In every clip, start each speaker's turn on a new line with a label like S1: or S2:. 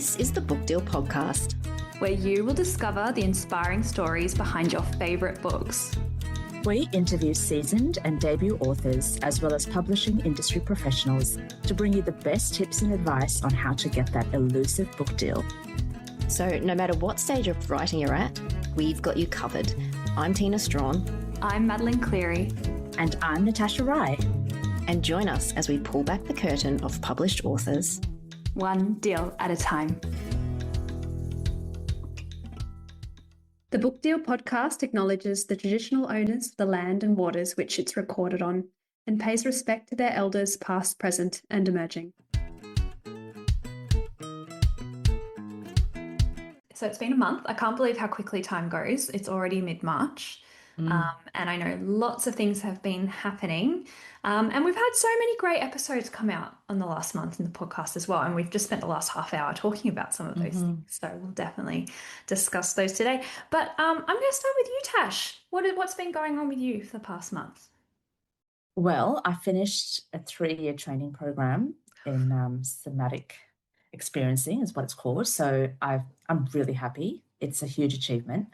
S1: This is the Book Deal Podcast,
S2: where you will discover the inspiring stories behind your favourite books.
S3: We interview seasoned and debut authors, as well as publishing industry professionals, to bring you the best tips and advice on how to get that elusive book deal.
S1: So no matter what stage of writing you're at, we've got you covered. I'm Tina Strawn.
S2: I'm Madeleine Cleary.
S3: And I'm Natasha Rye.
S1: And join us as we pull back the curtain of published authors.
S2: One deal at a time. The Book Deal Podcast acknowledges the traditional owners of the land and waters which it's recorded on, and pays respect to their elders past, present and emerging. So it's been a month. I can't believe how quickly time goes. It's already mid-March. And I know lots of things have been happening. And we've had so many great episodes come out on the last month in the podcast as well. And we've just spent the last half hour talking about some of those things. So we'll definitely discuss those today. But I'm going to start with you, Tash. What's been going on with you for the past month?
S3: Well, I finished a 3-year training program in somatic experiencing is what it's called. So I'm really happy. It's a huge achievement.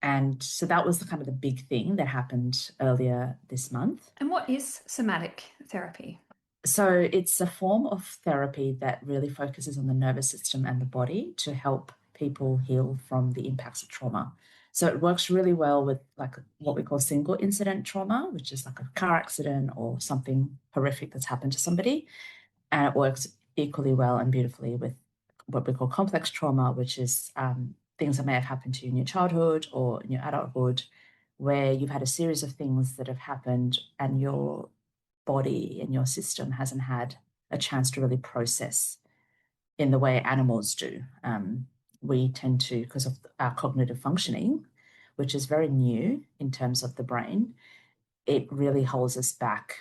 S3: And so that was the big thing that happened earlier this month.
S2: And what is somatic therapy?
S3: So it's a form of therapy that really focuses on the nervous system and the body to help people heal from the impacts of trauma. So it works really well with what we call single incident trauma, which is like a car accident or something horrific that's happened to somebody. And it works equally well and beautifully with what we call complex trauma, which is things that may have happened to you in your childhood or in your adulthood, where you've had a series of things that have happened and your body and your system hasn't had a chance to really process in the way animals do. We tend to, because of our cognitive functioning, which is very new in terms of the brain, it really holds us back,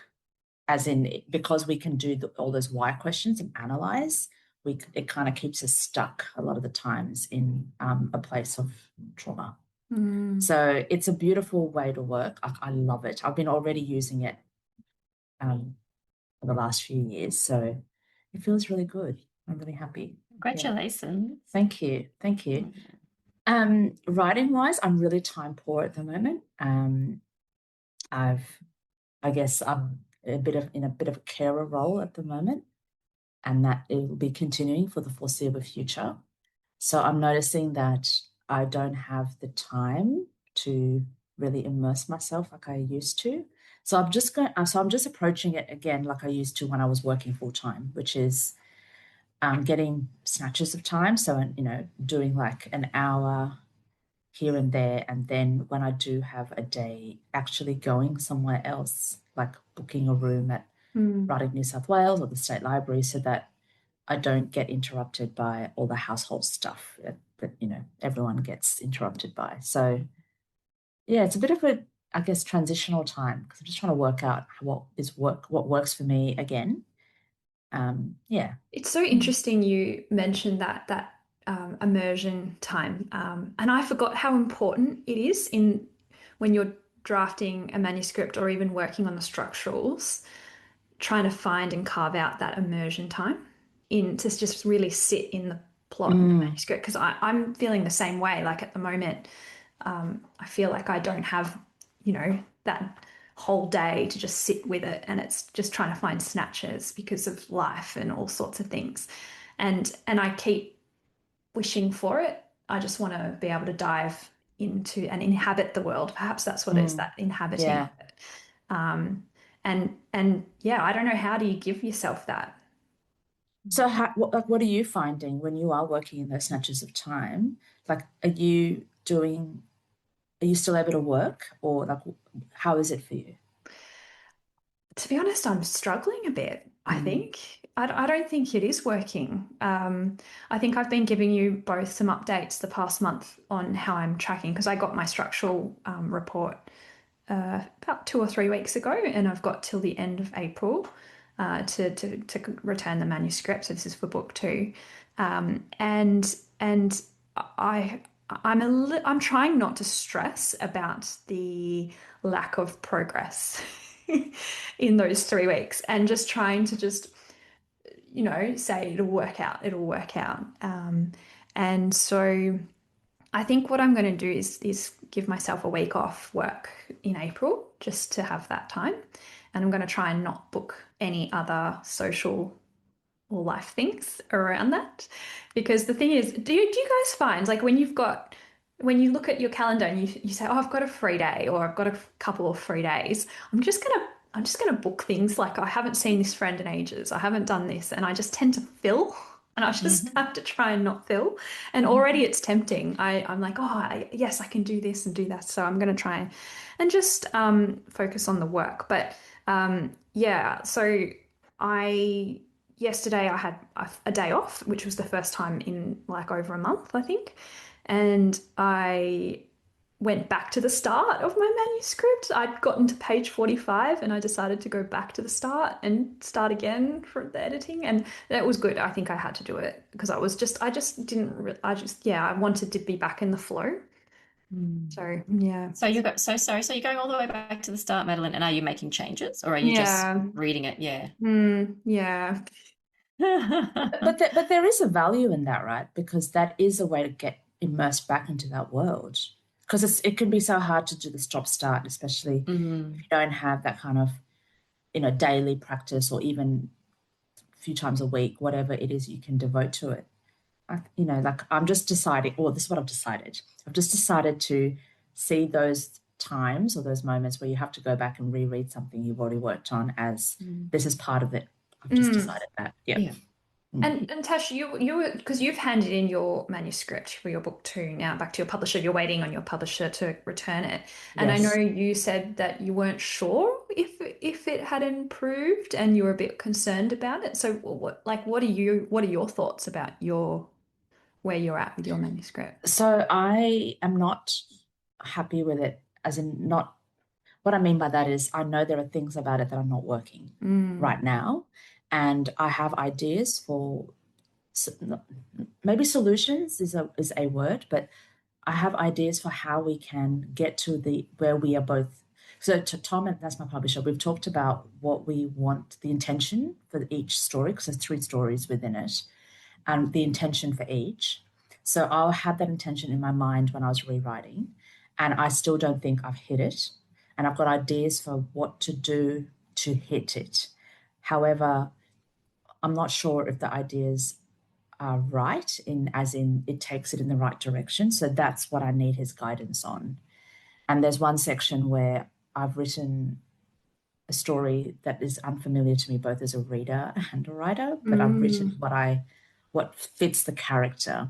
S3: as in because we can do all those why questions and analyze, it kind of keeps us stuck a lot of the times in a place of trauma. So it's a beautiful way to work. I love it. I've been already using it for the last few years. So it feels really good. I'm really happy.
S4: Congratulations.
S3: Yeah. Thank you. Thank you. Writing-wise, I'm really time poor at the moment. I guess I'm in a bit of a carer role at the moment, and that it will be continuing for the foreseeable future. So I'm noticing that I don't have the time to really immerse myself like I used to. So I'm just approaching it again like I used to when I was working full time, which is getting snatches of time. So, doing like an hour here and there. And then when I do have a day, actually going somewhere else, like booking a room at Writing New South Wales or the State Library, so that I don't get interrupted by all the household stuff that everyone gets interrupted by. So yeah, it's a bit of a, I guess, transitional time because I'm just trying to work out what works for me again.
S2: It's so interesting you mentioned that immersion time, and I forgot how important it is when you're drafting a manuscript or even working on the structurals, trying to find and carve out that immersion time to just really sit in the plot of the manuscript, because I'm feeling the same way. Like at the moment, I feel like I don't have that whole day to just sit with it, and it's just trying to find snatches because of life and all sorts of things, and I keep wishing for it. I just want to be able to dive into and inhabit the world. Perhaps that's what it is, that inhabiting.
S3: Yeah.
S2: And I don't know, how do you give yourself that?
S3: So what are you finding when you are working in those snatches of time? Like, are you still able to work, or like, how is it for you?
S2: To be honest, I'm struggling a bit. I think I don't think it is working. I think I've been giving you both some updates the past month on how I'm tracking, because I got my structural report about 2 or 3 weeks ago, and I've got till the end of April to return the manuscript. So this is for book 2, and I'm trying not to stress about the lack of progress in those 3 weeks, and just trying to say it'll work out, it'll work out. And so I think what I'm going to do is give myself a week off work in April just to have that time. And I'm going to try and not book any other social or life things around that. Because the thing is, do you guys find like when you look at your calendar and you say, oh, I've got a free day or I've got a couple of free days, I'm just gonna book things like I haven't seen this friend in ages. I haven't done this, and I just tend to fill, and I just have to try and not fill. And already it's tempting. I'm like, yes, I can do this and do that. So I'm gonna try and just focus on the work. But yeah, so I yesterday I had a day off, which was the first time in like over a month, I think, and I went back to the start of my manuscript. I'd gotten to page 45 and I decided to go back to the start and start again for the editing. And that was good. I think I had to do it because I wanted to be back in the flow. So, yeah.
S1: So so you're going all the way back to the start, Madeleine, and are you making changes or are you just reading it? Yeah.
S2: Yeah.
S3: But there is a value in that, right? Because that is a way to get immersed back into that world. Because it can be so hard to do the stop start, especially if you don't have that kind of, daily practice or even a few times a week, whatever it is you can devote to it. I'm just deciding, or this is what I've decided. I've just decided to see those times or those moments where you have to go back and reread something you've already worked on as this is part of it. I've just decided that. Yeah.
S2: And Tash, because you've handed in your manuscript for your book two now back to your publisher. You're waiting on your publisher to return it. And I know you said that you weren't sure if it had improved and you were a bit concerned about it. So what are your thoughts about where you're at with your manuscript?
S3: So I am not happy with it, as in not. What I mean by that is I know there are things about it that are not working right now. And I have ideas for maybe solutions is a word, but I have ideas for how we can get to where we are both. So to Tom, and that's my publisher, we've talked about what we want, the intention for each story, because there's 3 stories within it, and the intention for each. So I'll have that intention in my mind when I was rewriting, and I still don't think I've hit it. And I've got ideas for what to do to hit it. However, I'm not sure if the ideas are right, as in it takes it in the right direction. So that's what I need his guidance on. And there's one section where I've written a story that is unfamiliar to me, both as a reader and a writer, but I've written what fits the character.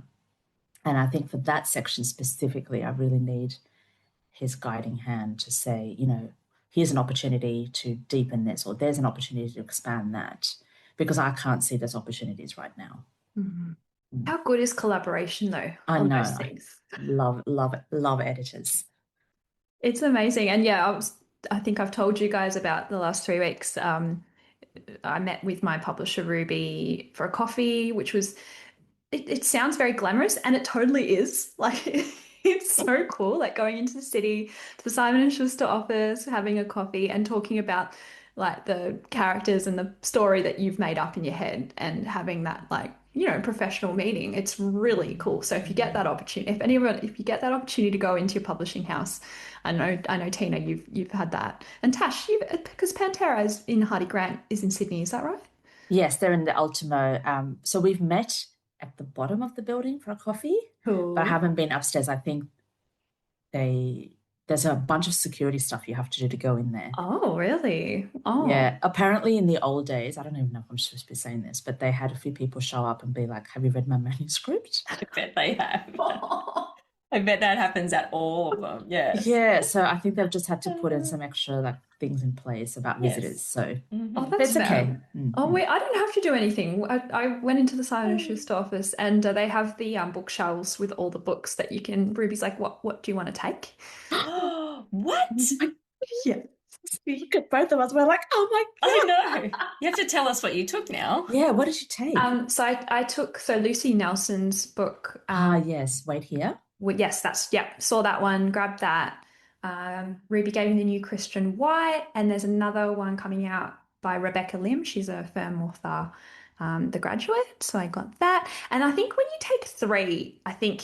S3: And I think for that section specifically, I really need his guiding hand to say, here's an opportunity to deepen this, or there's an opportunity to expand that, because I can't see those opportunities right now.
S2: How good is collaboration though?
S3: I
S2: on
S3: know.
S2: those things?
S3: Love editors.
S2: It's amazing. And yeah, I think I've told you guys about the last 3 weeks. I met with my publisher Ruby for a coffee, which was it sounds very glamorous, and it totally is. Like it's so cool, like going into the city to the Simon and Schuster office, having a coffee and talking about like the characters and the story that you've made up in your head and having that professional meeting. It's really cool. So if you get that opportunity, if you get that opportunity to go into your publishing house, I know Tina, you've had that. And Tash, because Pantera is in Hardy Grant is in Sydney, is that right?
S3: Yes, they're in the Ultimo. So we've met at the bottom of the building for a coffee,
S2: Cool.
S3: but I haven't been upstairs. I think there's a bunch of security stuff you have to do to go in there.
S2: Oh, really? Oh.
S3: Yeah. Apparently in the old days, I don't even know if I'm supposed to be saying this, but they had a few people show up and be like, have you read my manuscript?
S1: I bet they have. I bet that happens at all of them. Yes.
S3: Yeah. So I think they've just had to put in some extra things in place about visitors. So
S2: that's
S3: okay.
S2: Oh, wait, I didn't have to do anything. I went into the Simon and Schuster office and they have the bookshelves with all the books that you can. Ruby's like, what do you want to take?
S1: What?
S2: Yeah.
S3: Look at both of us. We're like, oh my God.
S1: I know. You have to tell us what you took now.
S3: Yeah, what did you take?
S2: So I took Lucy Nelson's book.
S3: Yes, Wait Here.
S2: Well, yes, saw that one, grabbed that. Ruby gave me the new Christian White, and there's another one coming out by Rebecca Lim. She's a firm author. The Graduate. So I got that. And I think when you take three, I think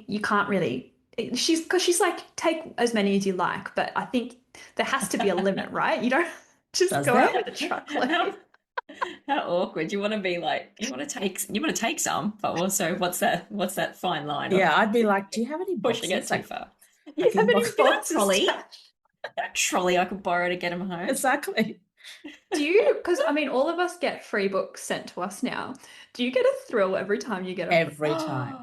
S2: you can't really. Because she's like, take as many as you like, but I think there has to be a limit, right? You don't just
S3: Does
S2: go out
S3: there?
S2: with a truckload.
S4: How awkward. You want to be like, you want to take some, but also what's that fine line of
S3: Yeah, I'd be like, do you have any
S4: pushing it
S3: boxes?
S4: too
S3: Like,
S4: far?
S2: You have any
S3: boxes?
S2: boxes?
S4: Trolley. A trolley I could borrow to get them home.
S3: Exactly.
S2: Do you, because I mean, all of us get free books sent to us now. Do you get a thrill every time you get a
S3: Every time.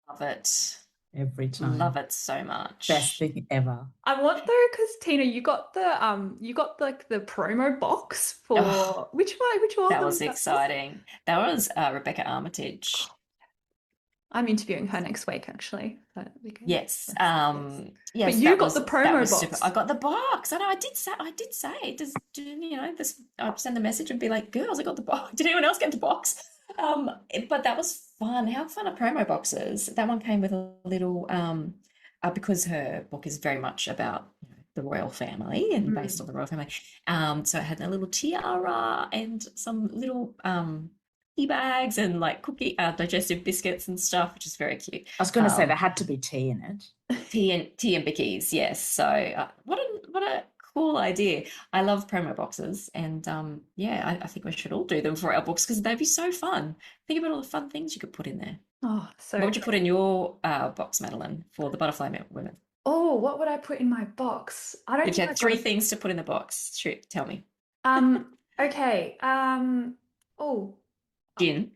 S4: Love it.
S3: Every time.
S4: Love it so much.
S3: Best thing ever.
S2: I want though, because Tina, you got like the promo box for
S4: Oh,
S2: which one?
S4: That was exciting. That was Rebecca Armitage.
S2: I'm interviewing her next week, actually.
S4: Yes.
S2: Yes.
S4: Yes,
S2: But you
S4: that
S2: got
S4: was
S2: the
S4: that
S2: promo
S4: was
S2: box.
S4: super. I got the box. I know. I did say. I'd send a message and be like, "Girls, I got the box. Did anyone else get the box?" But that was fun. How fun are promo boxes? That one came with a little because her book is very much about the royal family and based on the royal family. So it had a little tiara and some little tea bags and like digestive biscuits and stuff, which is very cute.
S3: I was going to say there had to be tea in it.
S4: Tea and bickies, yes. So what a cool idea. I love promo boxes, and I think we should all do them for our books because they'd be so fun. Think about all the fun things you could put in there.
S2: Oh, so
S4: What would you put in your box, Madeleine, for the Butterfly Women?
S2: Oh, what would I put in my box? I don't
S4: If you
S2: think
S4: had three things to put in the box, shoot, tell me.
S2: Okay. Oh,
S4: Gin.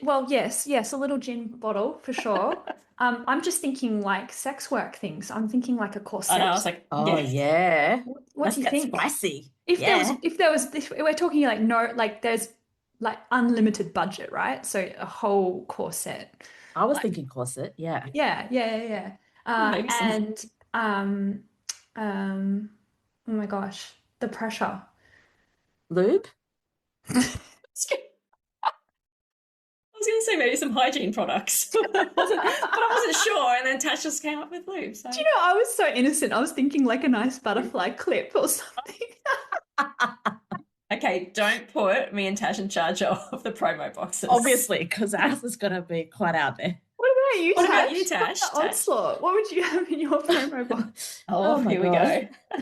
S2: well, yes, a little gin bottle for sure. I'm just thinking like sex work things. I'm thinking like a corset.
S4: I know. I was like,
S3: Oh, yeah.
S2: What
S3: Let's
S2: do you
S3: get
S2: think?
S3: spicy.
S2: If
S3: Yeah.
S2: if we're talking like there's like unlimited budget, right? So a whole corset.
S3: I was
S2: Like,
S3: thinking corset. Yeah.
S2: yeah.
S4: maybe some.
S2: And oh my gosh, the pressure.
S3: Lube?
S4: I was going to say maybe some hygiene products, but I wasn't sure. And then Tash just came up with lube. So.
S2: Do you know, I was so innocent. I was thinking like a nice butterfly clip or something.
S4: Okay, don't put me and Tash in charge of the promo boxes.
S3: Obviously, because ours is going to be quite out there.
S2: What about you,
S4: What
S2: Tash?
S4: about you, Tash?
S2: What's the onslaught? What would you have in your promo box?
S4: Oh,
S3: my
S4: here we
S3: God.
S4: go.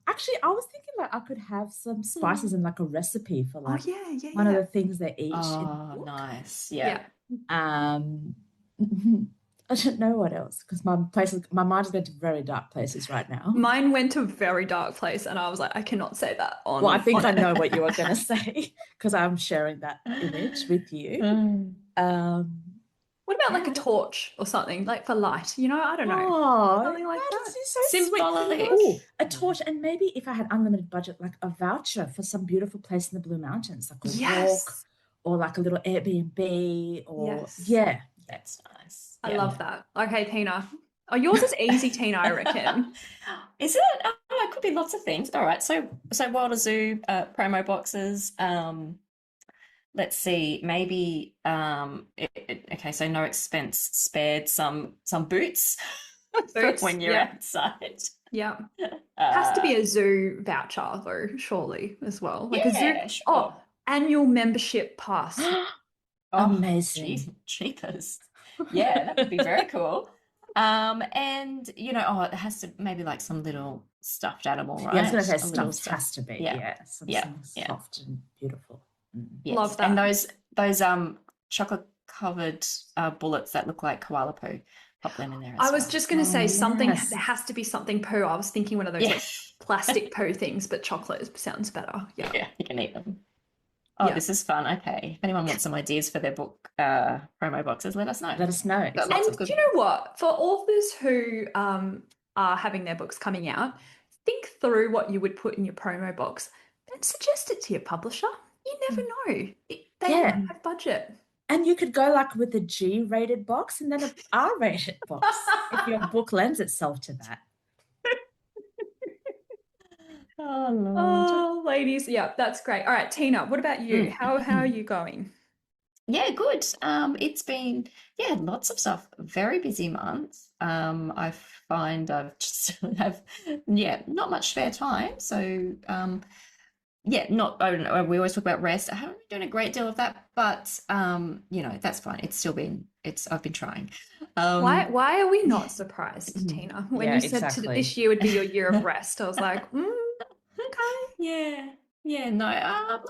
S3: Actually, I was thinking like I could have some spices and like a recipe for like
S2: yeah.
S3: one of the things they eat in the
S4: Oh,
S3: book.
S4: nice. Yeah.
S3: I don't know what else because my mind is going to very dark places right now.
S2: Mine went to a very dark place, and I was like, I cannot say that on.
S3: Well, I think I
S2: on
S3: know
S2: air.
S3: what you were going to say because I'm sharing that image with you.
S2: What about like a torch or something, like for light? You know, I don't know.
S3: Oh,
S2: Something like
S3: that
S2: that.
S3: is so
S4: Symbolic.
S3: sweet. Ooh, a torch, and maybe if I had unlimited budget, like a voucher for some beautiful place in the Blue Mountains, like a walk
S2: Yes.
S3: or like a little Airbnb or
S2: Yes.
S3: yeah.
S4: That's nice.
S2: I
S4: Yeah.
S2: love that. Okay, Tina. Oh, yours is easy, Tina, I reckon.
S4: Is it? Oh, it could be lots of things. All right. So Wilder Zoo promo boxes. Let's see. Maybe okay. So no expense spared. Some boots for
S2: Boots,
S4: when you're
S2: yeah.
S4: outside.
S2: Yeah. Has to be a zoo voucher though, surely, as well. Like a zoo.
S4: Yeah, sure.
S2: Oh, annual membership pass.
S4: Oh,
S3: Amazing.
S4: Cheapers. Yeah, that would be very cool. And it has to maybe like some little stuffed animal, right?
S3: Yeah, I was going to say
S4: A little
S3: stuffed has to be.
S4: Yeah.
S3: Something soft and beautiful.
S4: Yes.
S2: Love that.
S4: And those chocolate covered bullets that look like koala poo, pop them in there as
S2: I was
S4: well.
S2: just going to say something.
S3: yes.
S2: There has to be something poo. I was thinking one of those
S4: Yeah.
S2: like plastic poo things, but chocolate sounds better. Yeah.
S4: Yeah, you can eat them. Oh,
S2: Yeah.
S4: this is fun. Okay. If anyone wants some ideas for their book promo boxes, let us know.
S3: Let us know.
S4: Got lots
S2: And
S4: of good.
S2: do you know what? For authors who are having their books coming out, think through what you would put in your promo box and suggest it to your publisher. You never know. They
S3: Yeah.
S2: might have budget.
S3: And you could go like with a G-rated box and then an R-rated box if your book lends itself to that.
S4: Oh, Lord.
S2: Oh, ladies. Yeah, that's great. All right, Tina, what about you? How are you going?
S4: Yeah, good. It's been lots of stuff. Very busy month. I find I've just have not much spare time. So yeah, not, I don't know, we always talk about rest. I haven't been doing a great deal of that, but you know, that's fine. I've been trying. Um,
S2: Why are we not surprised, Tina? When
S3: Yeah,
S2: you said to
S3: exactly.
S2: this year would be your year of rest, I was like, okay.
S4: yeah, yeah, no,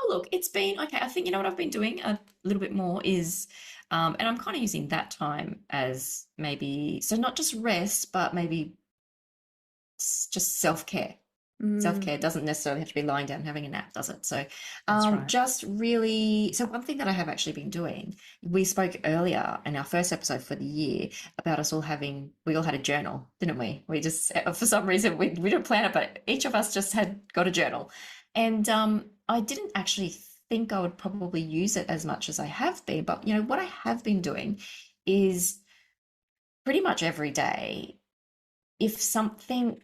S4: look, it's been okay. I think you know what I've been doing a little bit more is, and I'm kind of using that time as maybe, so not just rest, but maybe just self-care. Self-care doesn't necessarily have to be lying down and having a nap, does it? So
S3: That's right.
S4: just really, so one thing that I have actually been doing, we spoke earlier in our first episode for the year about us all having, we all had a journal, didn't we? We just, for some reason, we didn't plan it, but each of us just had got a journal. And I didn't actually think I would probably use it as much as I have been, but you know, what I have been doing is pretty much every day, if something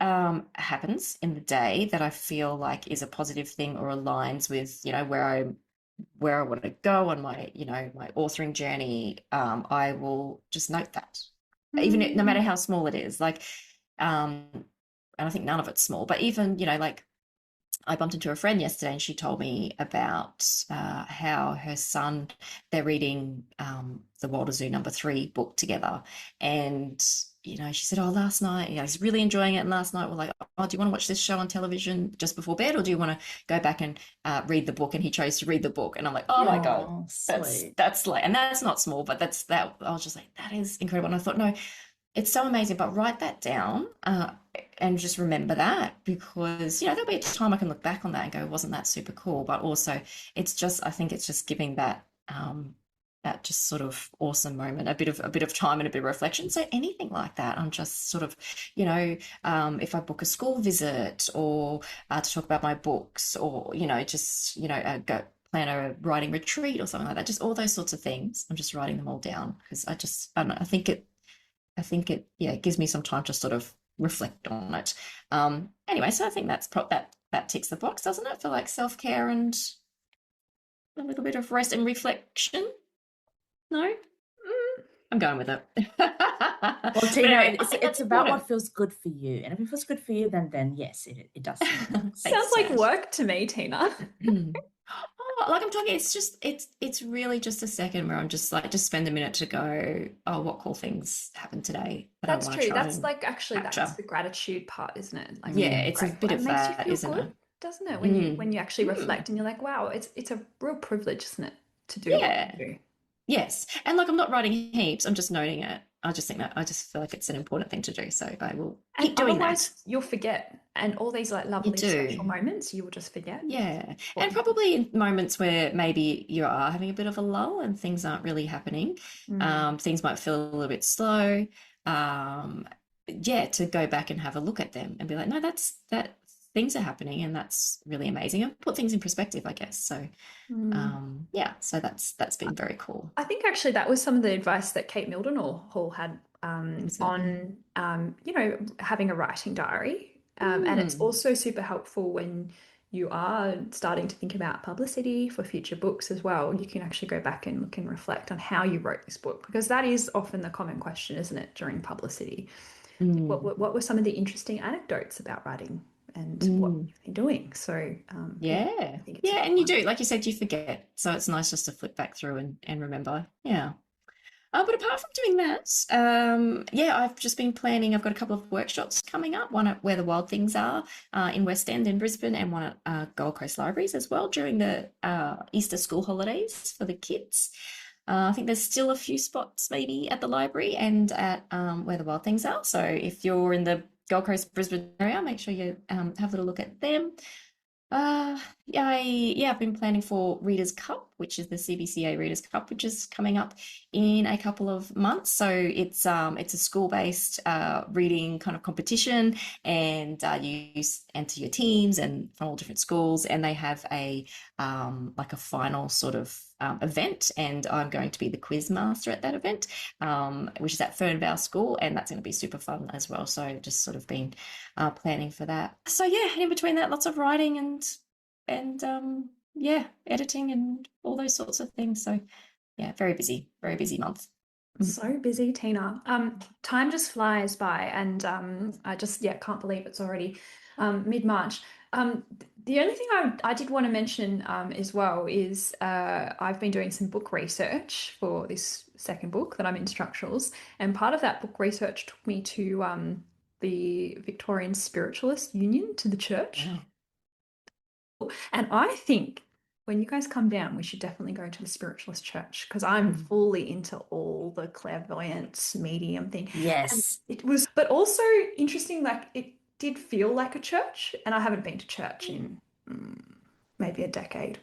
S4: happens in the day that I feel like is a positive thing or aligns with, you know, where I want to go on my, you know, my authoring journey, I will just note that, even no matter how small it is. Like, and I think none of it's small, but even, you know, like I bumped into a friend yesterday and she told me about how her son, they're reading the Walter Zoo #3 book together. And, you know, she said, oh, last night, you know, he's really enjoying it. And last night we're like, oh, do you want to watch this show on television just before bed? Or do you want to go back and read the book? And he chose to read the book. And I'm like, oh my God,
S3: Sweet.
S4: that's like, and that's not small, but that's that. I was just like, that is incredible. And I thought, no, it's so amazing, but write that down and just remember that, because, you know, there'll be a time I can look back on that and go, wasn't that super cool? But also it's just, I think it's just giving that that just sort of awesome moment, a bit of time and a bit of reflection. So anything like that, I'm just sort of, you know, if I book a school visit or to talk about my books, or, you know, just, you know, go plan a writing retreat or something like that, just all those sorts of things. I'm just writing them all down because I don't know, I think it, yeah, it gives me some time to sort of reflect on it. Anyway, so I think that ticks the box, doesn't it, for like self-care and a little bit of rest and reflection? No? I'm going with it.
S3: Well, Tina,
S4: anyway,
S3: it's about what feels good for you. And if it feels good for you, then yes, it does.
S2: Sounds like work to me, Tina.
S4: Oh, like I'm talking, it's really just a second where I'm just like, just spend a minute to go, oh, what cool things happened today that
S2: That's
S4: I want
S2: true.
S4: to try
S2: That's
S4: and
S2: like actually
S4: capture.
S2: that's the gratitude part, isn't it? Like
S4: Yeah, it's a bit
S2: it
S4: of
S2: makes you
S4: that,
S2: feel
S4: isn't
S2: good,
S4: it?
S2: doesn't it? When you actually reflect and you're like, wow, it's a real privilege, isn't it, to do what
S4: Yeah.
S2: you do.
S4: Yes. And like I'm not writing heaps, I'm just noting it. I just feel like it's an important thing to do. So I will keep
S2: And
S4: doing
S2: otherwise
S4: that.
S2: you'll forget. And all these like lovely special moments, you will just forget.
S4: Yeah. And probably in moments where maybe you are having a bit of a lull and things aren't really happening, things might feel a little bit slow. Yeah, to go back and have a look at them and be like, no, that things are happening and that's really amazing, and put things in perspective, I guess. So yeah, so that's been very cool.
S2: I think actually that was some of the advice that Kate Mildenhall had on you know, having a writing diary. And it's also super helpful when you are starting to think about publicity for future books as well. You can actually go back and look and reflect on how you wrote this book, because that is often the common question, isn't it, during publicity? What were some of the interesting anecdotes about writing and what you've been doing? So
S4: yeah,
S2: I think it's
S4: and you do, like you said, you forget. So it's nice just to flip back through and remember. Yeah. But apart from doing that, yeah, I've just been planning. I've got a couple of workshops coming up, one at Where the Wild Things Are in West End in Brisbane, and one at Gold Coast Libraries as well during the Easter school holidays for the kids. I think there's still a few spots maybe at the library and at Where the Wild Things Are. So if you're in the Gold Coast, Brisbane area, make sure you have a little look at them. I've been planning for Readers' Cup, which is the CBCA Readers' Cup, which is coming up in a couple of months. So it's a school-based reading kind of competition, and you enter your teams and from all different schools, and they have a like a final sort of event, and I'm going to be the quiz master at that event, which is at Fernvale School, and that's going to be super fun as well. So just sort of been planning for that. So yeah, in between that, lots of writing and yeah, editing and all those sorts of things. So yeah, very busy month.
S2: So busy, Tina. Time just flies by, and I just can't believe it's already mid-March. The only thing I did want to mention as well is I've been doing some book research for this second book that I'm in structurals, and part of that book research took me to the Victorian Spiritualist Union, to the church.
S4: Wow.
S2: And I think when you guys come down, we should definitely go to the Spiritualist church, because I'm fully into all the clairvoyance, medium thing. And
S3: Yes.
S2: it was, but also interesting, like it did feel like a church, and I haven't been to church in maybe a decade,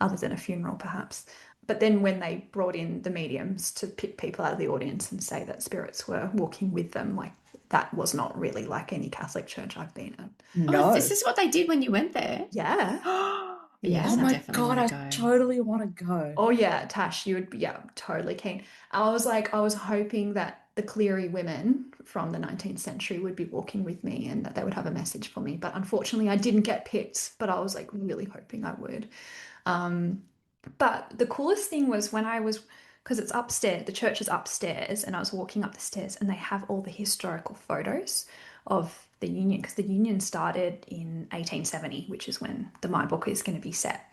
S2: other than a funeral perhaps. But then when they brought in the mediums to pick people out of the audience and say that spirits were walking with them, like that was not really like any Catholic church I've been at.
S3: No.
S4: Oh, is this what they did when you went there?
S2: Yeah.
S4: Yes,
S3: Oh
S4: I
S3: my
S4: definitely
S3: God,
S4: want to
S3: I
S4: go.
S3: totally want to go.
S2: Oh yeah, Tash, you would be, yeah, totally keen. I was hoping that the Cleary women from the 19th century would be walking with me and that they would have a message for me. But unfortunately, I didn't get picked, but I was like really hoping I would. But the coolest thing was when I was, because it's upstairs, the church is upstairs, and I was walking up the stairs and they have all the historical photos of the Union, because the Union started in 1870, which is when my book is going to be set.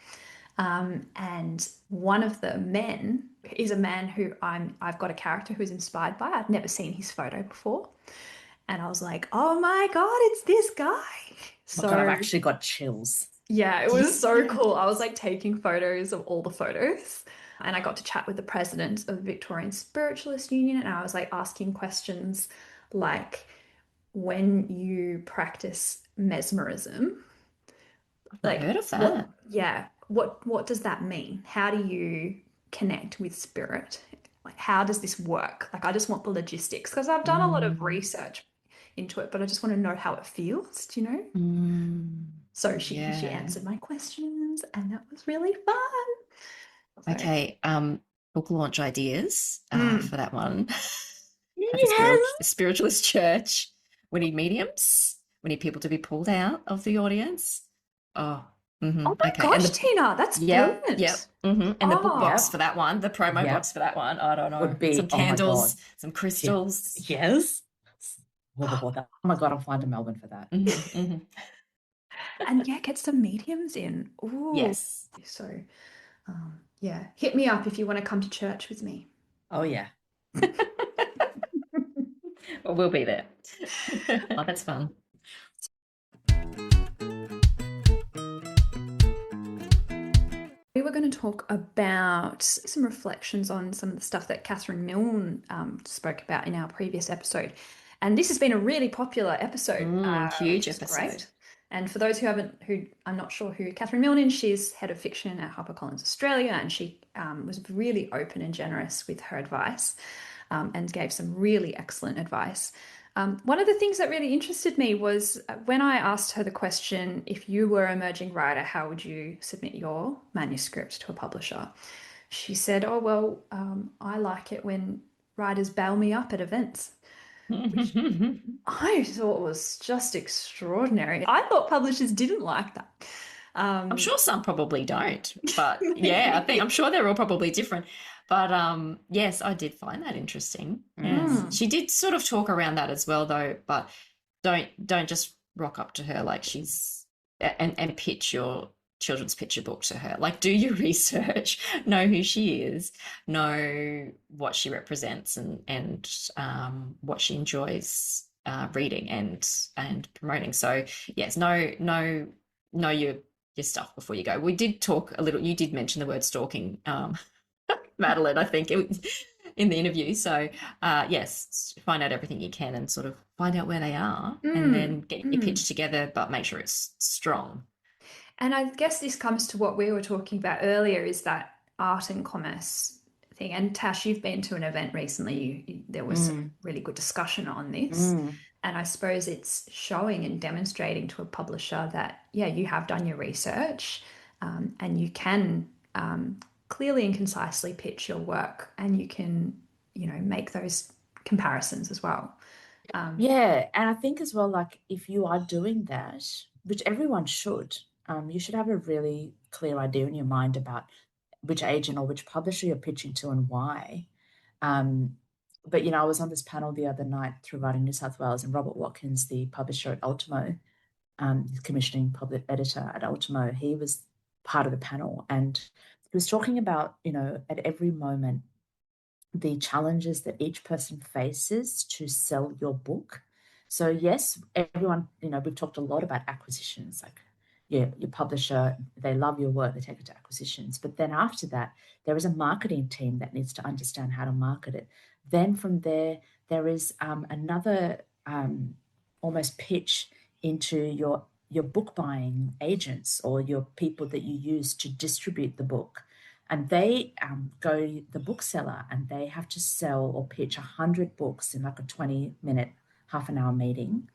S2: And one of the men is a man who I've got a character who's inspired by. I've never seen his photo before. And I was like, oh my God, it's this guy.
S3: Oh
S2: So
S3: my God, I've actually got chills.
S2: yeah, it was so
S4: Yeah.
S2: cool. I was like taking photos of all the photos. And I got to chat with the president of the Victorian Spiritualist Union. And I was like asking questions like, when you practice mesmerism,
S4: I've not
S2: like
S4: heard of that.
S2: what does that mean? How do you connect with spirit? Like, how does this work? Like, I just want the logistics, because I've done a lot of research into it, but I just want to know how it feels, do you know?
S4: Mm,
S2: So she
S4: yeah.
S2: answered my questions, and that was really fun. So,
S4: Okay, book launch ideas for that one. At
S3: Yes.
S4: the Spiritualist Church. We need mediums. We need people to be pulled out of the audience. Oh,
S2: oh my
S4: okay.
S2: gosh, Tina, that's brilliant.
S4: Yep. And the book box
S2: Oh.
S4: for that one, the promo
S3: Yep.
S4: box for that one. I don't know.
S3: Would be,
S4: Some
S3: oh my
S4: candles,
S3: God.
S4: some crystals.
S3: Yes. Oh my God, I'm flying to Melbourne for that.
S2: And yeah, get some mediums in. Ooh.
S4: Yes.
S2: So, yeah, hit me up if you want to come to church with me.
S3: Oh yeah.
S4: Well, we'll be there. Oh, that's fun.
S2: We were going to talk about some reflections on some of the stuff that Catherine Milne spoke about in our previous episode. And this has been a really popular episode.
S4: Huge
S2: which is
S4: episode.
S2: great. And for those who I'm not sure who Catherine Milne is, she's head of fiction at HarperCollins Australia, and she was really open and generous with her advice and gave some really excellent advice. One of the things that really interested me was when I asked her the question, if you were an emerging writer, how would you submit your manuscript to a publisher? She said, oh, well, I like it when writers bail me up at events. Which I thought was just extraordinary. I thought publishers didn't like that.
S4: I'm sure some probably don't, but yeah, I'm sure they're all probably different. But yes, I did find that interesting. Yes. She did sort of talk around that as well, though, but don't just rock up to her like she's and pitch your children's picture book to her. Like, do your research, know who she is, know what she represents, and what she enjoys reading and promoting. So yes, know your stuff before you go. We did talk a little. You did mention the word stalking, Madeleine, I think it was in the interview. So yes, find out everything you can and sort of find out where they are, and then get your pitch together, but make sure it's strong.
S2: And I guess this comes to what we were talking about earlier, is that art and commerce thing. And Tash, you've been to an event recently. There was some really good discussion on this. And I suppose it's showing and demonstrating to a publisher that, yeah, you have done your research and you can clearly and concisely pitch your work, and you can, make those comparisons as well.
S3: Yeah, and I think as well, like if you are doing that, which everyone should, you should have a really clear idea in your mind about which agent or which publisher you're pitching to and why. But I was on this panel the other night through Writing New South Wales, and Robert Watkins, the publisher at Ultimo, the commissioning public editor at Ultimo, he was part of the panel, and he was talking about, at every moment, the challenges that each person faces to sell your book. So yes, everyone, we've talked a lot about acquisitions, like your publisher, they love your work, they take it to acquisitions. But then after that, there is a marketing team that needs to understand how to market it. Then from there, there is another almost pitch into your book buying agents or your people that you use to distribute the book. And they go the bookseller and they have to sell or pitch 100 books in like a 20-minute, half an hour meeting.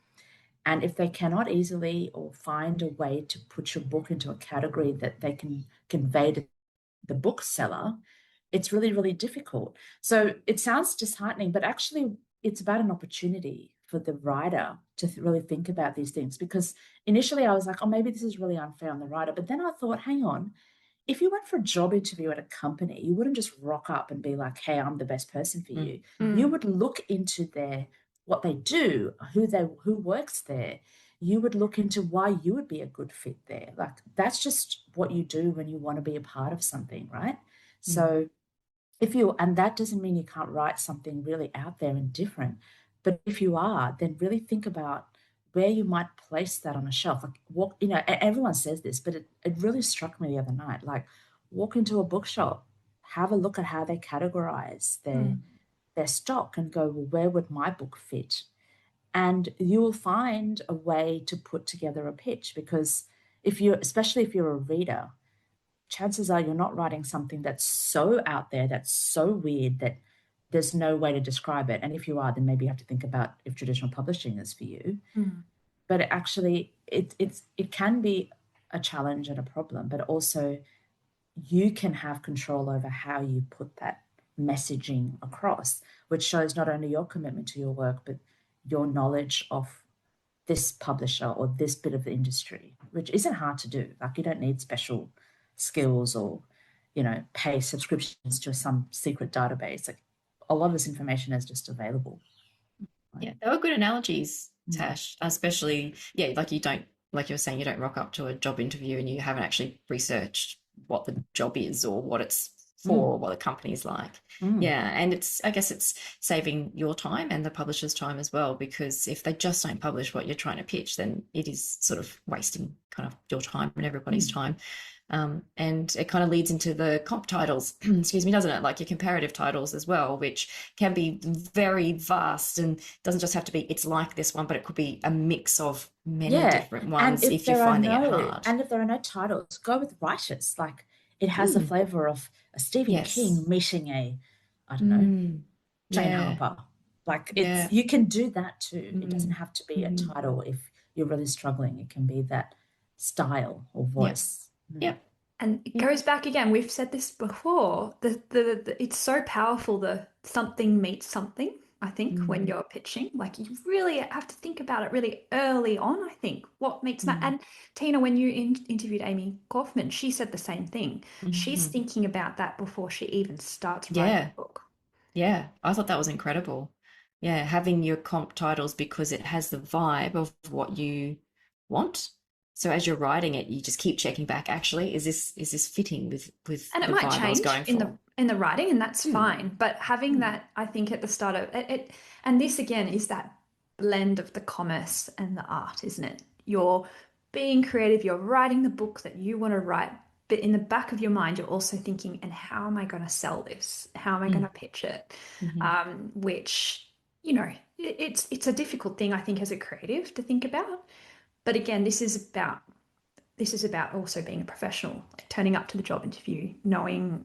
S3: And if they cannot easily or find a way to put your book into a category that they can convey to the bookseller, it's really, really difficult. So it sounds disheartening, but actually it's about an opportunity for the writer to really think about these things. Because initially I was like, oh, maybe this is really unfair on the writer. But then I thought, hang on, if you went for a job interview at a company, you wouldn't just rock up and be like, hey, I'm the best person for you. You would look into what they do, who works there. You would look into why you would be a good fit there. Like that's just what you do when you want to be a part of something, right? So and that doesn't mean you can't write something really out there and different. But if you are, then really think about where you might place that on a shelf. Like everyone says this, but it really struck me the other night. Like walk into a bookshop, have a look at how they categorize their stock and go, well, where would my book fit? And you will find a way to put together a pitch, because especially if you're a reader, chances are you're not writing something that's so out there, that's so weird that there's no way to describe it. And if you are, then maybe you have to think about if traditional publishing is for you. But it can be a challenge and a problem, but also you can have control over how you put that messaging across, which shows not only your commitment to your work, but your knowledge of this publisher or this bit of the industry, which isn't hard to do. Like you don't need special skills or, pay subscriptions to some secret database. Like a lot of this information is just available.
S4: Yeah, they were good analogies, Tash, especially, like like you were saying, you don't rock up to a job interview and you haven't actually researched what the job is or what it's for or what the company's like. Yeah, and I guess it's saving your time and the publisher's time as well, because if they just don't publish what you're trying to pitch, then it is sort of wasting kind of your time and everybody's time. And it kind of leads into the comp titles, excuse me, doesn't it? Like your comparative titles as well, which can be very vast and doesn't just have to be, it's like this one, but it could be a mix of many different ones if you're finding it hard.
S3: And if there are no titles, go with writers. Like it has the flavor of a Stephen King meeting I don't know, Jane Harper. Like you can do that too. It doesn't have to be a title if you're really struggling. It can be that style or voice.
S4: Yep.
S2: And it goes back again. We've said this before. It's so powerful. The something meets something. I think when you're pitching, like you really have to think about it really early on. I think what meets that. And Tina, when you interviewed Amy Kaufman, she said the same thing. She's thinking about that before she even starts writing the book.
S4: Yeah, I thought that was incredible. Yeah, having your comp titles because it has the vibe of what you want. So as you're writing it, you just keep checking back. Actually, is this fitting with
S2: and
S4: the
S2: it might
S4: vibe I was going
S2: change
S4: for?
S2: in the writing, and that's fine. But having that, I think, at the start of it, and this again is that blend of the commerce and the art, isn't it? You're being creative. You're writing the book that you want to write, but in the back of your mind, you're also thinking, and how am I going to sell this? How am I going to pitch it? Which, it's a difficult thing, I think, as a creative to think about. But again, this is about also being a professional, like turning up to the job interview, knowing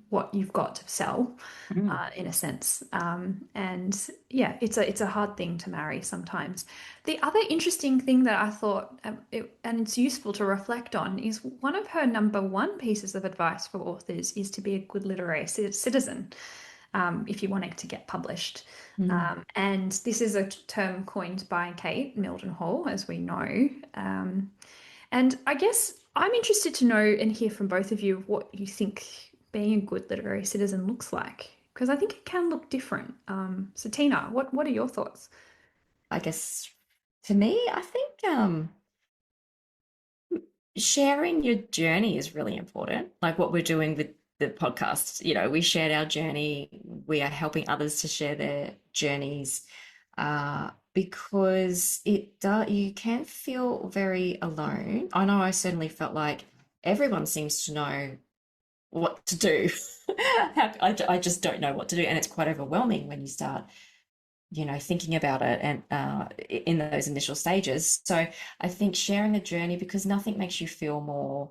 S2: what you've got to sell, in a sense. And yeah, it's a hard thing to marry sometimes. The other interesting thing that I thought, and it's useful to reflect on, is one of her number one pieces of advice for authors is to be a good literary citizen. If you want it to get published. And this is a term coined by Kate Mildenhall, as we know. And I guess I'm interested to know and hear from both of you what you think being a good literary citizen looks like, because I think it can look different. So Tina, what are your thoughts?
S4: I guess for me, I think sharing your journey is really important. Like what we're doing with the podcast, we shared our journey. We are helping others to share their journeys, because you can feel very alone. I know I certainly felt like everyone seems to know what to do. I just don't know what to do, and it's quite overwhelming when you start thinking about it and in those initial stages. So I think sharing a journey, because nothing makes you feel more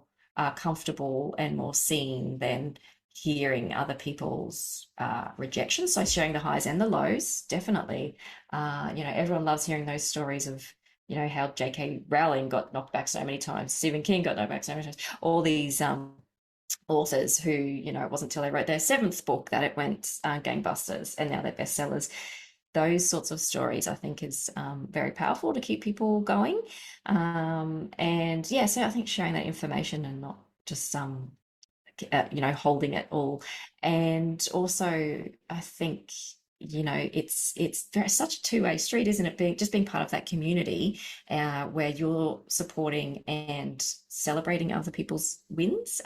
S4: comfortable and more seen than hearing other people's rejection. So sharing the highs and the lows, definitely. Everyone loves hearing those stories of, how J.K. Rowling got knocked back so many times, Stephen King got knocked back so many times, all these authors who, it wasn't until they wrote their seventh book that it went gangbusters, and now they're bestsellers. Those sorts of stories, I think, is very powerful to keep people going. And yeah, so I think sharing that information and not just holding it all. And also, I think, it's such a two-way street, isn't it? Being part of that community where you're supporting and celebrating other people's wins,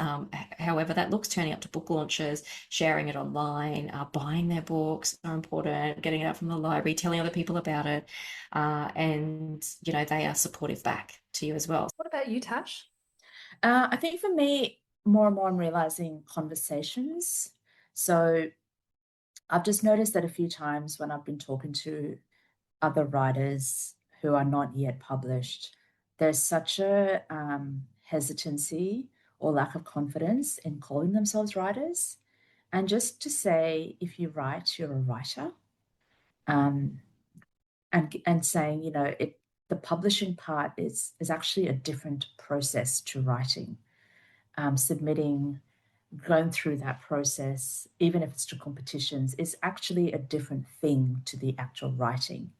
S4: however that looks, turning up to book launches, sharing it online, buying their books are important, getting it out from the library, telling other people about it, and they are supportive back to you as well.
S2: What about you, Tash?
S3: I think for me, more and more I'm realizing conversations. So I've just noticed that a few times when I've been talking to other writers who are not yet published, there's such a hesitancy or lack of confidence in calling themselves writers. And just to say, if you write, you're a writer. And saying, the publishing part is actually a different process to writing. Submitting, going through that process, even if it's to competitions, is actually a different thing to the actual writing.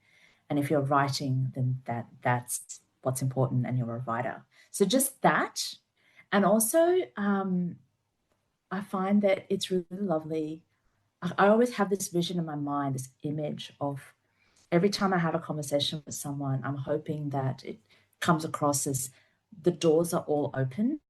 S3: And if you're writing, then that's what's important, and you're a writer. So just that. And also, I find that it's really lovely. I always have this vision in my mind, this image of every time I have a conversation with someone, I'm hoping that it comes across as the doors are all open,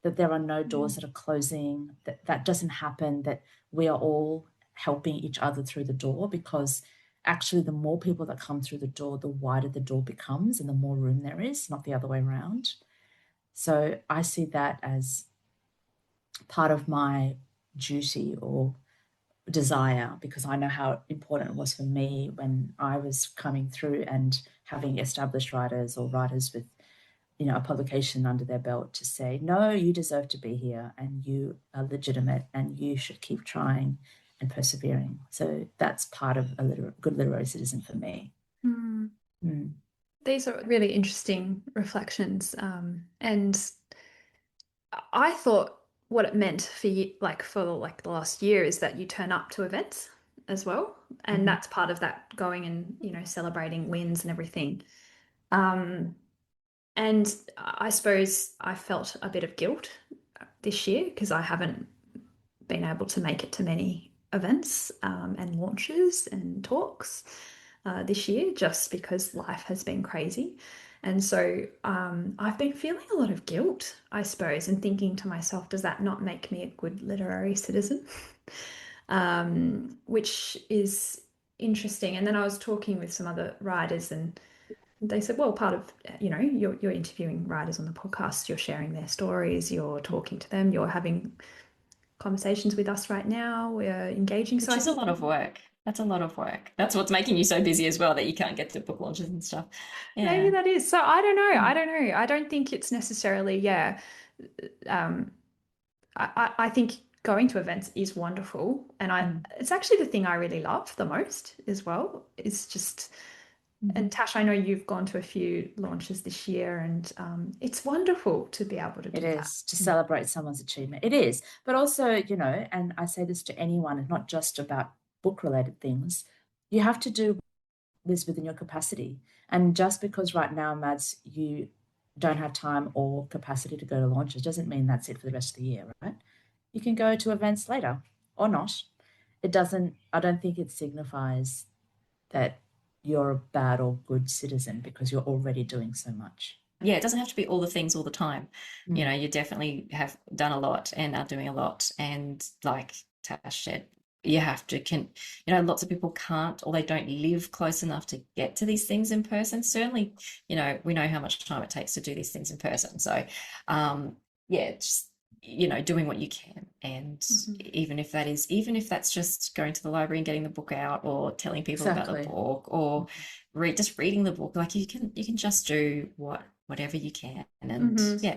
S3: that there are no doors that are closing, that doesn't happen, that we are all helping each other through the door, because actually the more people that come through the door, the wider the door becomes and the more room there is, not the other way around. So I see that as part of my duty or desire, because I know how important it was for me when I was coming through and having established writers or writers with a publication under their belt to say, no, you deserve to be here and you are legitimate and you should keep trying and persevering. So that's part of a good literary citizen for me.
S2: These are really interesting reflections. And I thought what it meant for you, for the last year, is that you turn up to events as well. And that's part of that, going and, celebrating wins and everything. And I suppose I felt a bit of guilt this year because I haven't been able to make it to many events and launches and talks this year, just because life has been crazy. And so I've been feeling a lot of guilt, I suppose, and thinking to myself, does that not make me a good literary citizen? Which is interesting. And then I was talking with some other writers, and they said, well, part of, you're interviewing writers on the podcast, you're sharing their stories, you're talking to them, you're having conversations with us right now, we're engaging.
S4: Which is a lot of work. That's a lot of work. That's what's making you so busy as well, that you can't get to book launches and stuff. Yeah.
S2: Maybe that is. So I don't know. I don't think it's necessarily, I think going to events is wonderful. And it's actually the thing I really love the most as well. It's just, and Tash, I know you've gone to a few launches this year, and it's wonderful to be able to do that.
S3: It is, to celebrate someone's achievement. It is. But also, and I say this to anyone, and not just about book-related things, you have to do this within your capacity. And just because right now, Mads, you don't have time or capacity to go to launches doesn't mean that's it for the rest of the year, right? You can go to events later or not. I don't think it signifies that you're a bad or good citizen because you're already doing so much.
S4: yeah, it doesn't have to be all the things all the time. You
S3: Mm.
S4: know, you definitely have done a lot and are doing a lot. And like Tash said, you have to lots of people can't, or they don't live close enough to get to these things in person. Certainly, we know how much time it takes to do these things in person. So yeah, just doing what you can. And even if that's just going to the library and getting the book out, or telling people about the
S3: Exactly.
S4: book, or just reading the book, like you can just do whatever you can. And yeah,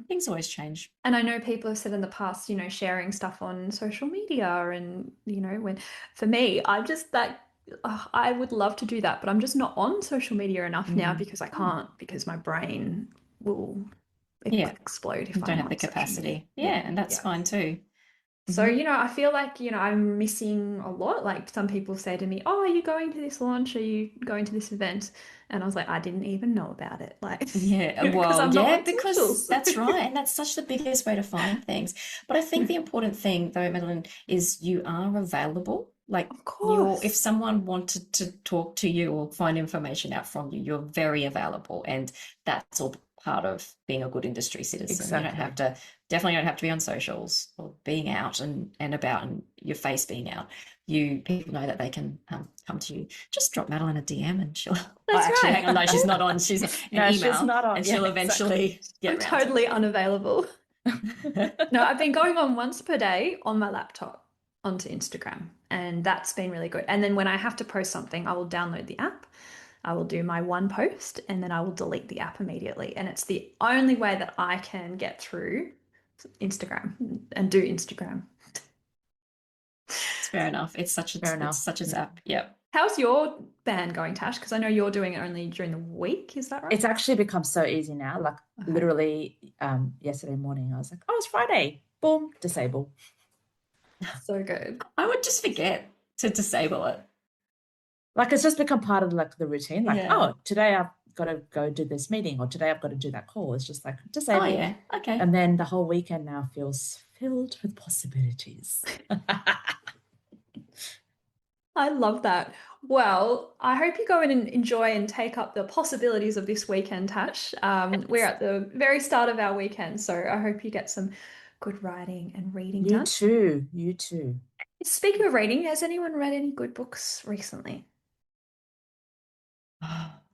S4: things always change.
S2: And I know people have said in the past, sharing stuff on social media, and when for me, I would love to do that, but I'm just not on social media enough now because I can't, because my brain will
S4: Yeah,
S2: explode if
S4: you don't
S2: I'm
S4: have the
S2: on social media.
S4: capacity. Yeah, and that's
S2: Yeah.
S4: fine too.
S2: So, I feel like, I'm missing a lot. Like some people say to me, "Oh, are you going to this launch? Are you going to this event?" And I was like, I didn't even know about it. Like,
S4: Yeah,
S2: because
S4: well,
S2: I'm not
S4: yeah,
S2: on
S4: because
S2: socials.
S4: that's right. And that's such the biggest way to find things. But I think the important thing, though, Madeleine, is you are available. Like
S2: Of course.
S4: if someone wanted to talk to you or find information out from you, you're very available. And that's all part of being a good industry citizen. You
S3: Exactly.
S4: definitely don't have to be on socials or being out and about, and your face being out. People know that they can come to you. Just drop Madeleine a DM and she'll.
S2: That's
S4: Actually,
S2: right.
S4: hang on. No, she's not on. She's an
S3: No, she's
S4: email,
S3: not on.
S4: and
S3: Yeah,
S4: she'll
S3: exactly.
S4: eventually
S2: I'm
S4: get round to
S2: totally unavailable.
S4: it.
S2: No, I've been going on once per day on my laptop onto Instagram, and that's been really good. And then when I have to post something, I will download the app. I will do my one post, and then I will delete the app immediately. And it's the only way that I can get through Instagram and do Instagram.
S4: It's fair enough. It's such
S3: Fair enough.
S4: a zap. Yep.
S2: How's your band going, Tash? Because I know you're doing it only during the week. Is that right?
S3: It's actually become so easy now. Like
S2: Okay.
S3: literally yesterday morning, I was like, oh, it's Friday. Boom, disable.
S2: So good.
S4: I would just forget to disable it.
S3: Like it's just become part of like the routine. Like,
S4: Yeah.
S3: oh, today I've got to go do this meeting, or today I've got to do that call. It's just like disable.
S4: Oh yeah. Okay.
S3: And then the whole weekend now feels filled with possibilities.
S2: I love that. Well, I hope you go in and enjoy and take up the possibilities of this weekend, Tash. We're at the very start of our weekend, so I hope you get some good writing and reading
S3: You
S2: done.
S3: too. You too.
S2: Speaking of reading, has anyone read any good books recently?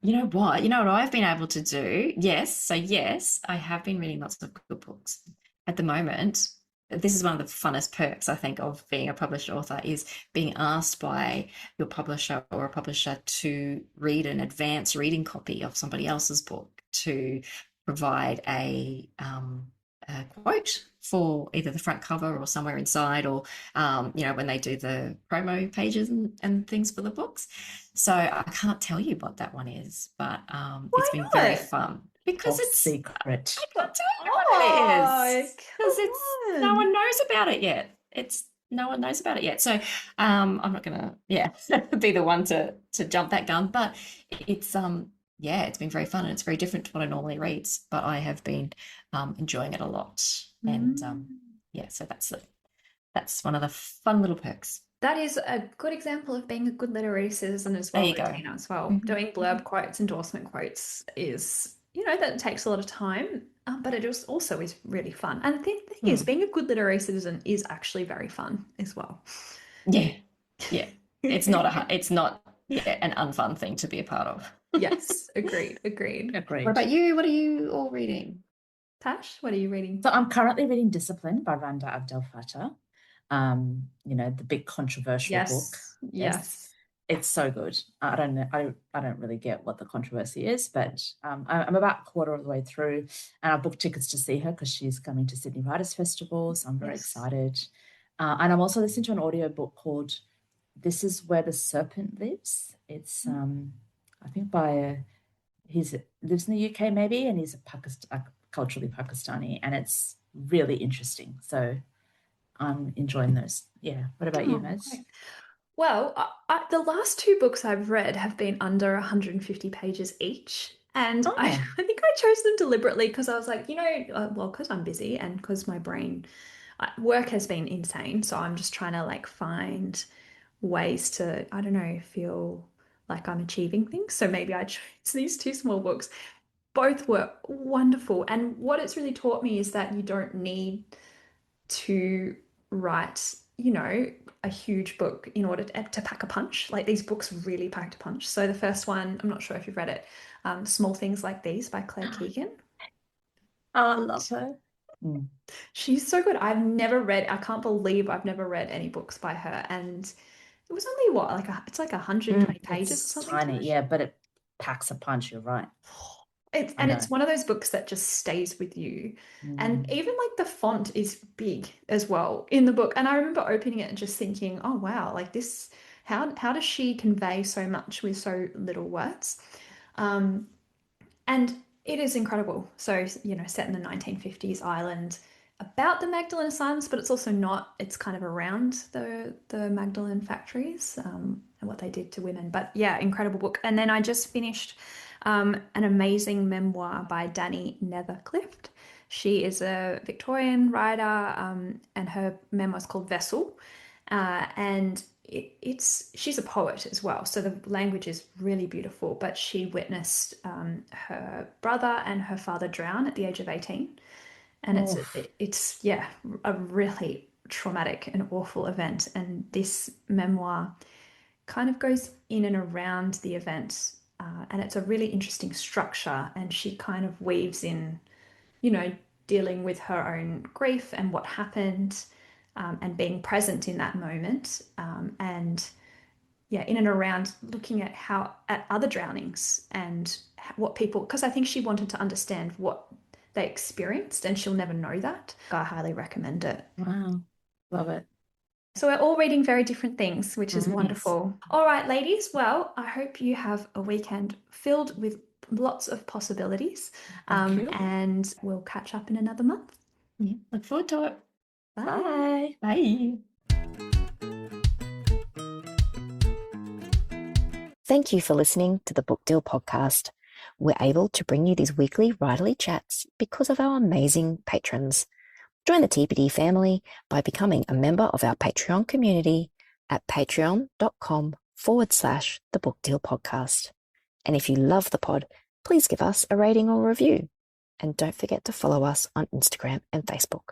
S4: You know what? You know what I've been able to do? Yes. So yes, I have been reading lots of good books. At the moment, this is one of the funnest perks, I think, of being a published author, is being asked by your publisher or a publisher to read an advanced reading copy of somebody else's book, to provide a quote for either the front cover or somewhere inside, or when they do the promo pages and things for the books. So I can't tell you what that one is, but it's been very
S2: not?
S4: fun because
S3: Top
S4: it's
S3: secret.
S4: I can't tell you what it is because
S2: come
S4: no
S2: on.
S4: one knows about it yet. No one knows about it yet. So I'm not gonna be the one to jump that gun, but it's it's been very fun, and it's very different to what I normally read, but I have been enjoying it a lot. And so that's one of the fun little perks.
S2: That is a good example of being a good literary citizen as well,
S4: There you go.
S2: Tina, as well.
S4: Mhm.
S2: Doing blurb quotes, endorsement quotes is, that takes a lot of time, but it also is really fun. And the thing is, being a good literary citizen is actually very fun as well.
S4: Yeah. It's not an unfun thing to be a part of.
S2: Yes, agreed.
S4: What about you? What are you all reading?
S2: Tash, what are you reading?
S3: So I'm currently reading Discipline by Randa Abdel Fattah. The big controversial book.
S2: Yes.
S3: It's so good. I don't know. I don't really get what the controversy is, but I'm about a quarter of the way through, and I booked tickets to see her because she's coming to Sydney Writers Festival, so I'm very excited. And I'm also listening to an audiobook called "This Is Where the Serpent Lives." It's I think he lives in the UK maybe, and he's culturally Pakistani, and it's really interesting. So I'm enjoying those. Yeah. What about you, Maz?
S2: Great. Well, the last two books I've read have been under 150 pages each. And I think I chose them deliberately because I was like, because I'm busy and because my brain, work has been insane. So I'm just trying to find ways to, I don't know, feel like I'm achieving things. So maybe I chose these two small books. both were wonderful. And what it's really taught me is that you don't need to write, a huge book in order to pack a punch. Like these books really packed a punch. So the first one, I'm not sure if you've read it, Small Things Like These by Claire Keegan.
S4: Oh, I love her.
S2: She's so good. I can't believe I've never read any books by her. And it was only it's like 120 pages or
S3: It's
S2: something.
S3: tiny, yeah, but it packs a punch, you're right.
S2: It's one of those books that just stays with you. And even like the font is big as well in the book. And I remember opening it and just thinking, oh wow, like this, how does she convey so much with so little words? And it is incredible. So, set in the 1950s Ireland, about the Magdalene Asylums, but it's also not. It's kind of around the Magdalene factories and what they did to women. But yeah, incredible book. And then I just finished an amazing memoir by Danny Netherclift. She is a Victorian writer, and her memoir is called Vessel. And she's a poet as well, so the language is really beautiful. But she witnessed her brother and her father drown at the age of 18. And it's a really traumatic and awful event. And this memoir kind of goes in and around the event, and it's a really interesting structure. And she kind of weaves in, dealing with her own grief and what happened, and being present in that moment, and in and around looking at at other drownings and what people, because I think she wanted to understand what they experienced, and she'll never know that. I highly recommend it.
S3: Wow, love it.
S2: So we're all reading very different things, which is wonderful. All right, ladies. Well, I hope you have a weekend filled with lots of possibilities. And we'll catch up in another month.
S4: Yeah, look forward to it.
S2: Bye.
S4: Bye.
S1: Thank you for listening to the Book Deal podcast. We're able to bring you these weekly writerly chats because of our amazing patrons. Join the TPD family by becoming a member of our Patreon community at patreon.com/The Book Deal podcast. And if you love the pod, please give us a rating or review. And don't forget to follow us on Instagram and Facebook.